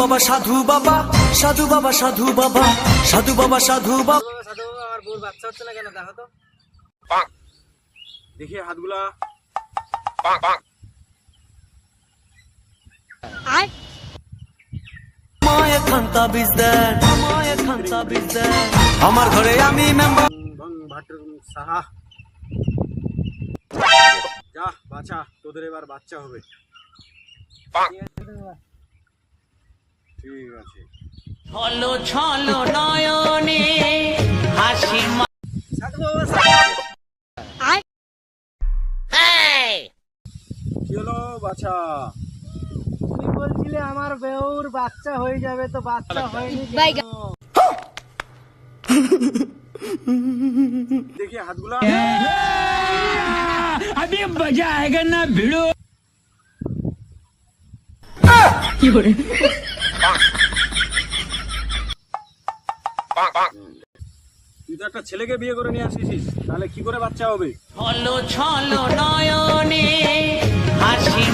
বাবা সাধু বাবা সাধু বাবা সাধু বাবা সাধু বাবা সাধু বাবা সাধু বাবা আমার বউর বাচ্চা হচ্ছে না কেন দেখো তো। দেখি হাতগুলা। মায়ে খান্তা বীজ দেন মায়ে খান্তা বীজ দেন আমার ঘরে আমি মেম্বার ভং ভাটর সাহা। যা বাছা, তোদের এবার বাচ্চা হবে। ঠিক আছে। ছলো ছলো নয়নে হাসি সাধু বাবা কি হলো বাছা? কি বলছিলে আমার বউর বাচ্চা হয়ে যাবে, তো বাচ্চা হয়নি কেন? দেখি হাতগুলা। अभी मजा आएगा ना भिड़ो। তুই তো একটা ছেলেকে বিয়ে করে নিয়ে আসিস, তাহলে কি করে বাচ্চা হবে? ছলো ছলো নয়নে হাসি